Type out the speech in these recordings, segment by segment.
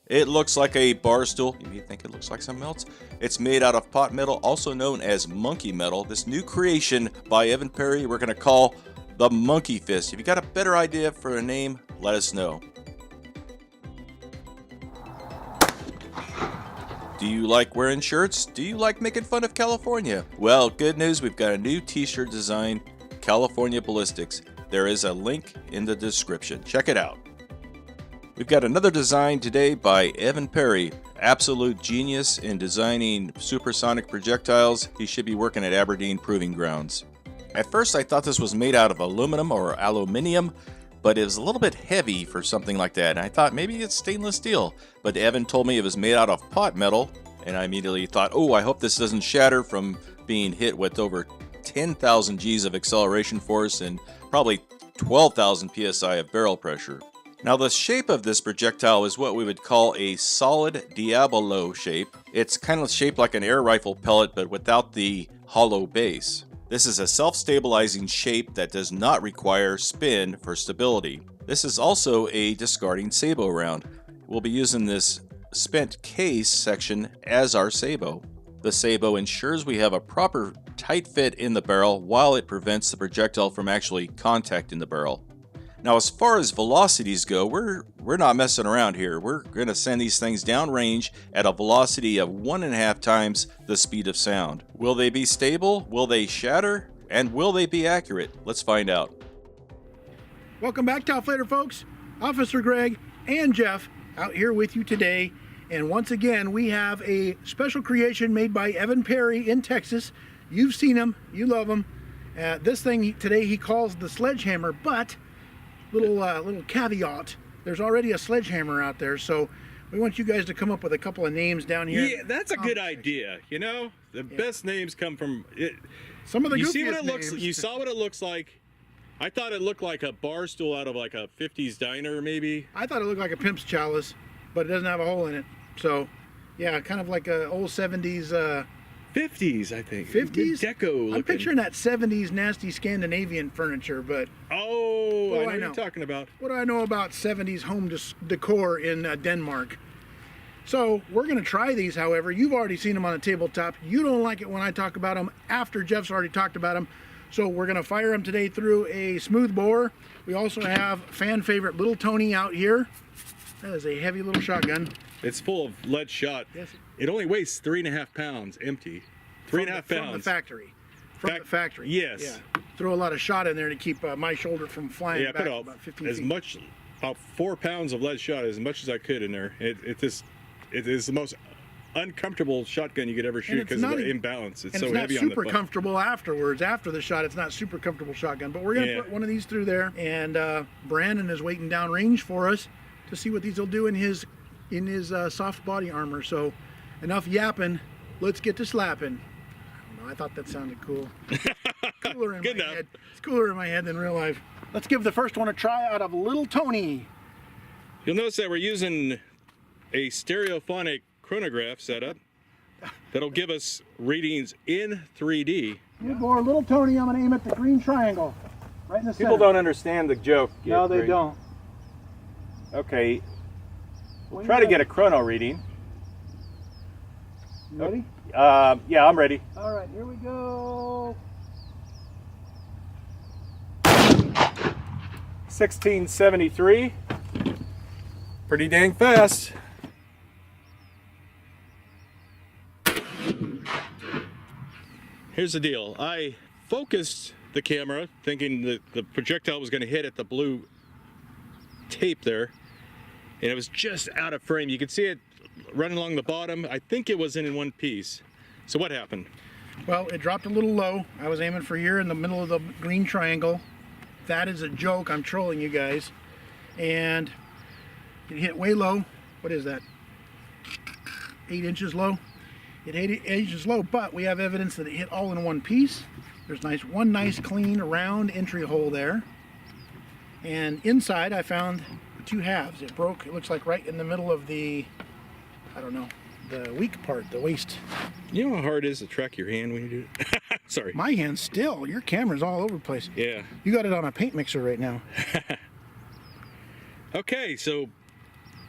It looks like a bar stool. You may think it looks like something else. It's made out of pot metal, also known as monkey metal. This new creation by Evan Perry, we're going to call the Monkey Fist. If you got a better idea for a name, let us know. Do you like wearing shirts? Do you like making fun of California? Well, good news, we've got a new t-shirt design, California Ballistics. There is a link in the description. Check it out. We've got another design today by Evan Perry, absolute genius in designing supersonic projectiles. He should be working at Aberdeen Proving Grounds. At first I thought this was made out of aluminum or aluminium, but it was a little bit heavy for something like that. And I thought maybe it's stainless steel, but Evan told me it was made out of pot metal, and I immediately thought, oh, I hope this doesn't shatter from being hit with over 10,000 G's of acceleration force and probably 12,000 psi of barrel pressure. Now the shape of this projectile is what we would call a solid Diabolo shape. It's kind of shaped like an air rifle pellet but without the hollow base. This is a self-stabilizing shape that does not require spin for stability. This is also a discarding sabot round. We'll be using this spent case section as our sabot. The sabot ensures we have a proper tight fit in the barrel while it prevents the projectile from actually contacting the barrel. Now as far as velocities go, we're not messing around here. We're going to send these things downrange at a velocity of 1.5 times the speed of sound. Will they be stable? Will they shatter? And will they be accurate? Let's find out. Welcome back, TAOFLEDER folks. Officer Gregg and Jeff out here with you today. And once again, we have a special creation made by Evan Perry in Texas. You've seen him. You love him. This thing today he calls the Sledgehammer, but little caveat, there's already a Sledgehammer out there, so we want you guys to come up with a couple of names down here. Yeah, that's a good idea. You know, the best names come from it. Some of the you goofiest see what it looks. names. You saw what it looks like. I thought it looked like a bar stool out of like a 50s diner, maybe. I thought it looked like a pimp's chalice, but it doesn't have a hole in it. So, yeah, kind of like a old 70s. 50s, I think. 50s? Deco looking. I'm picturing that 70s nasty Scandinavian furniture, but Oh, What I do know I what know? you're talking about. what do I know about 70s home decor in Denmark? So we're going to try these, however. You've already seen them on the tabletop. You don't like it when I talk about them after Jeff's already talked about them. So we're going to fire them today through a smooth bore. We also have fan favorite Little Tony out here. That is a heavy little shotgun. It's full of lead shot. Yes. It only weighs 3.5 pounds, empty. 3.5 pounds. From the factory. From the factory. Yes. Yeah. Throw a lot of shot in there to keep my shoulder from flying Yeah, I back put about 15 as feet. much, about 4 pounds of lead shot, as much as I could in there. It is the most uncomfortable shotgun you could ever shoot because of the imbalance. It's and so it's not heavy on the super butt. comfortable afterwards. After the shot, it's not super comfortable shotgun. But we're gonna put one of these through there, and Brandon is waiting downrange for us to see what these will do in his soft body armor. So enough yapping. Let's get to slapping. I don't know. I thought that sounded cool. Cooler in Good my enough. head. It's cooler in my head than real life. Let's give the first one a try out of Little Tony. You'll notice that we're using a stereophonic chronograph setup that'll give us readings in 3D. Good boy, Little Tony. I'm gonna aim at the green triangle, right in the center. People don't understand the joke yet, No, they Greg. don't. Okay, Well, try to get a chrono reading. You ready? Yeah, I'm ready. All right, here we go. 1673. Pretty dang fast. Here's the deal. I focused the camera thinking that the projectile was going to hit at the blue tape there, and it was just out of frame. You could see it running along the bottom. I think it was in one piece. So what happened? Well, it dropped a little low. I was aiming for here in the middle of the green triangle. That is a joke. I'm trolling you guys. And it hit way low. What is that? 8 inches low? It hit 8 inches low, but we have evidence that it hit all in one piece. There's one nice clean round entry hole there. And inside I found the two halves. It broke, it looks like right in the middle of the, I don't know, the weak part, the waist. You know how hard it is to track your hand when you do it? Sorry. My hand still, your camera's all over the place. Yeah. You got it on a paint mixer right now. Okay, so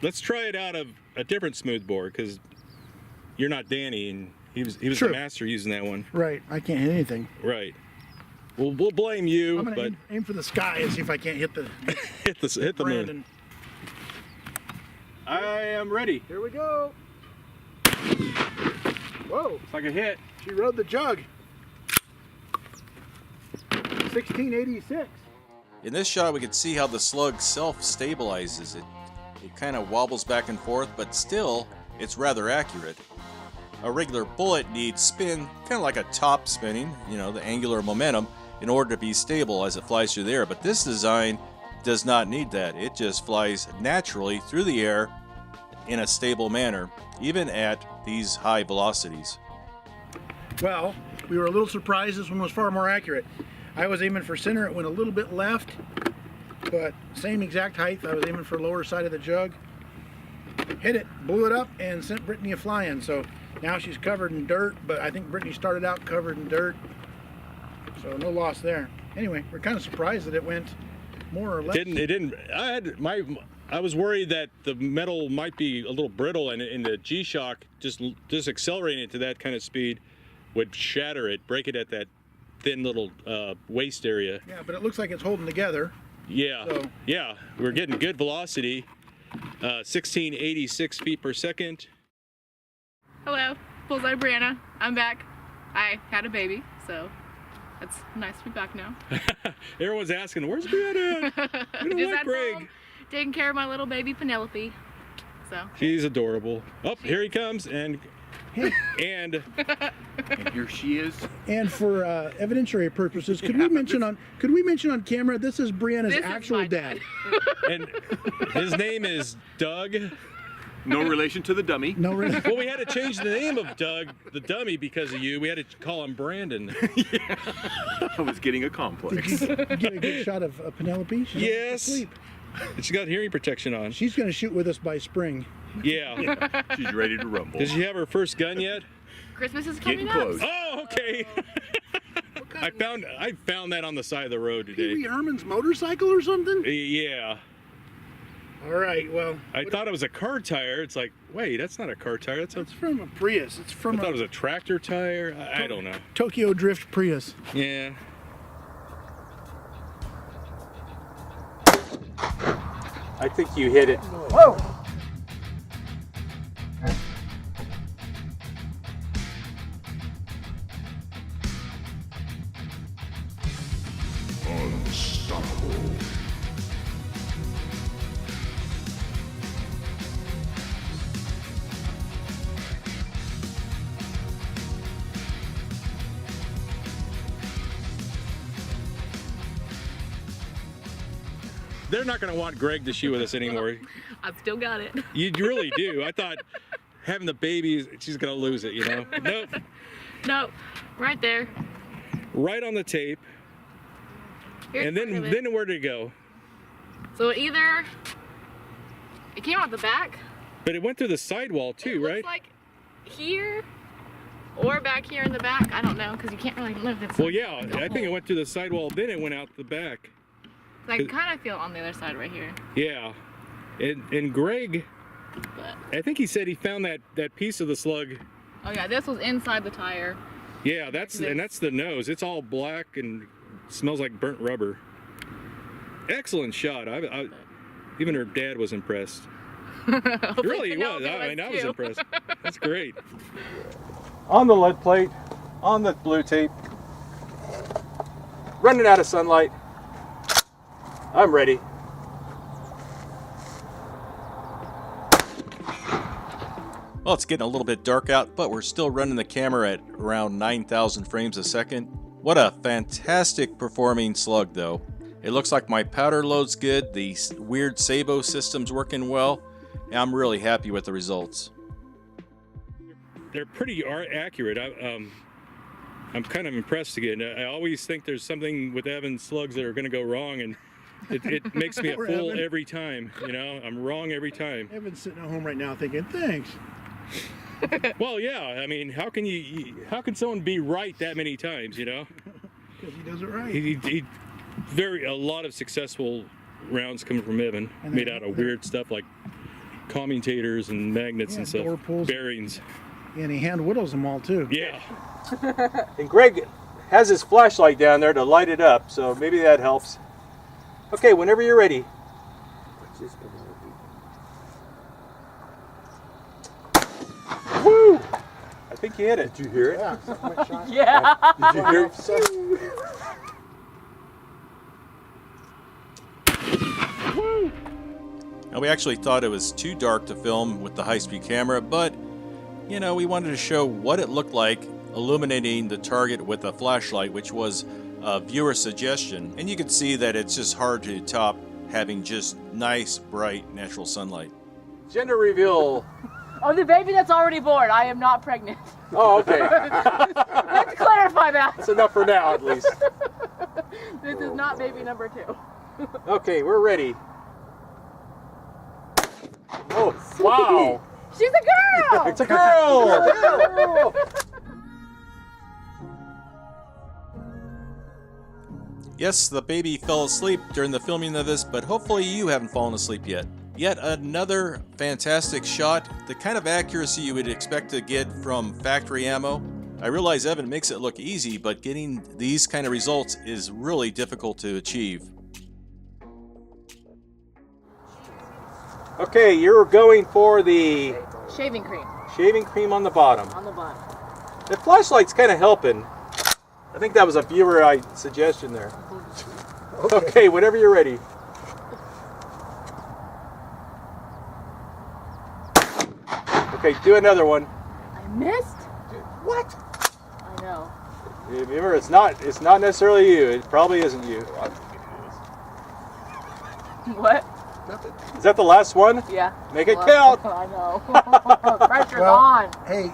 let's try it out of a different smoothbore, because you're not Danny, and he was True. the master using that one. Right, I can't hit anything. Right. Well, we'll blame you, I'm gonna but aim for the sky and see if I can't hit the hit the moon. Brandon. I am ready. Here we go. Whoa, It's like a hit. she rode the jug. 1686. In this shot, we can see how the slug self-stabilizes. It kind of wobbles back and forth, but still, it's rather accurate. A regular bullet needs spin, kind of like a top spinning, you know, the angular momentum, in order to be stable as it flies through the air. But this design does not need that. It just flies naturally through the air in a stable manner, even at these high velocities. Well, we were a little surprised this one was far more accurate. I was aiming for center, it went a little bit left, but same exact height. I was aiming for lower side of the jug. Hit it, blew it up, and sent Brittany a-flying. So now she's covered in dirt, but I think Brittany started out covered in dirt. So no loss there. Anyway, we're kind of surprised that it went more or less. It didn't. I was worried that the metal might be a little brittle, and the G-shock just accelerating it to that kind of speed would shatter it, break it at that thin little waist area. Yeah, but it looks like it's holding together. Yeah, So- yeah, we're getting good velocity, 1686 feet per second. Hello, Bullseye Brianna. I'm back. I had a baby, so it's nice to be back now. Everyone's asking, where's Brianna? We don't Just like at Gregg. home, taking care of my little baby Penelope. So She's adorable. Oh, here he comes, and And here she is. And for evidentiary purposes, could we mention on camera this is Brianna's This is actual my dad? and his name is Doug. No relation to the dummy. No, really. Well, we had to change the name of Doug, the dummy, because of you. We had to call him Brandon. I was getting a complex. Did you get a good shot of Penelope? She's Yes. asleep. She's got hearing protection on. She's going to shoot with us by spring. Yeah. She's ready to rumble. Did she have her first gun yet? Christmas is coming Getting up. close. Oh, okay. I found that on the side of the road Pee today. Wee Herman's motorcycle or something? Yeah. All right, well. I thought it was a car tire. It's like, wait, that's not a car tire. That's It's from a Prius. It's I from thought it a was a tractor tire. I don't know. Tokyo Drift Prius. Yeah. I think you hit it. Whoa! They're not going to want Gregg to shoot with us anymore. I've still got it. You really do. I thought having the baby, she's going to lose it, you know? Nope. No, right there. Right on the tape. Here's And part of it. then where did it go? So it came out the back. But it went through the sidewall too, It looks right? like here or back here in the back. I don't know because you can't really look. It's Well, yeah, I think it went through the sidewall, then it went out the back. I can kind of feel it on the other side right here. Yeah. And Gregg, But I think he said he found that piece of the slug. oh yeah, this was inside the tire. Yeah, that's the nose. It's all black and smells like burnt rubber. Excellent shot. Even her dad was impressed. Really, he was. I was impressed. That's great. On the lead plate, on the blue tape, running out of sunlight. I'm ready. Well, it's getting a little bit dark out, but we're still running the camera at around 9,000 frames a second. What a fantastic performing slug, though. It looks like my powder load's good, the weird Sabo system's working well, and I'm really happy with the results. They're pretty accurate. I'm kind of impressed again. I always think there's something with Evan's slugs that are going to go wrong, and it makes me a Poor fool Evan. every time. You know, I'm wrong every time. Evan's sitting at home right now thinking, thanks. Well, yeah. I mean, how can someone be right that many times? You know, Because he does it right. A lot of successful rounds coming from Evan, And made they're- out of weird stuff like commutators and magnets and stuff. door pulls. Bearings. And he hand whittles them all too. Yeah. And Greg has his flashlight down there to light it up, so maybe that helps. Okay, whenever you're ready. Woo! I think you hit it. Did you hear it? Yeah. Did you hear it? Now, we actually thought it was too dark to film with the high-speed camera, but, you know, we wanted to show what it looked like illuminating the target with a flashlight, which was a viewer suggestion. And you can see that it's just hard to top having just nice, bright, natural sunlight. Gender reveal. Oh, the baby that's already born. I am not pregnant. Oh, okay. Let's clarify that. That's enough for now, at least. This is not baby number 2. Okay, we're ready. Oh, wow. She's a girl! It's a girl! Yes, the baby fell asleep during the filming of this, but hopefully you haven't fallen asleep yet. Yet another fantastic shot, the kind of accuracy you would expect to get from factory ammo. I realize Evan makes it look easy, but getting these kind of results is really difficult to achieve. Okay, you're going for the Shaving cream shaving cream on the bottom. on the bottom. The flashlight's kind of helping. I think that was a viewer suggestion there. Okay, whenever you're ready. Okay, do another one. I missed? What? I know. Remember, it's not necessarily you. It probably isn't you. What? Is that the last one? Yeah. Make it Well, count. I know. Pressure's on. Hey,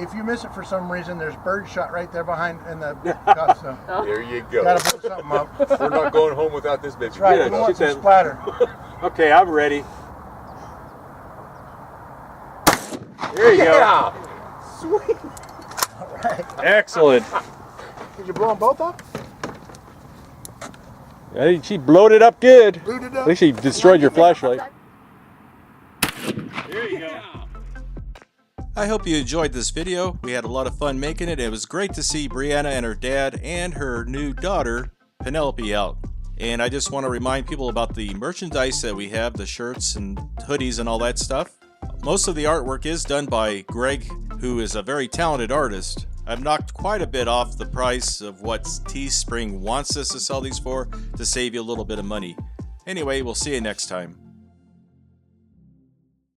if you miss it for some reason, there's bird shot right there behind in the cup, so There you go. gotta put something up. We're not going home without this baby. Right, Yeah, we want shoot some that. splatter. Okay, I'm ready. There you go. Sweet. All right. Excellent. Did you blow them both up? I think she blowed it up good. Blew it At up? least she destroyed your flashlight. There you go. I hope you enjoyed this video. We had a lot of fun making it. It was great to see Brianna and her dad and her new daughter, Penelope, out. And I just want to remind people about the merchandise that we have, the shirts and hoodies and all that stuff. Most of the artwork is done by Gregg, who is a very talented artist. I've knocked quite a bit off the price of what Teespring wants us to sell these for to save you a little bit of money. Anyway, we'll see you next time.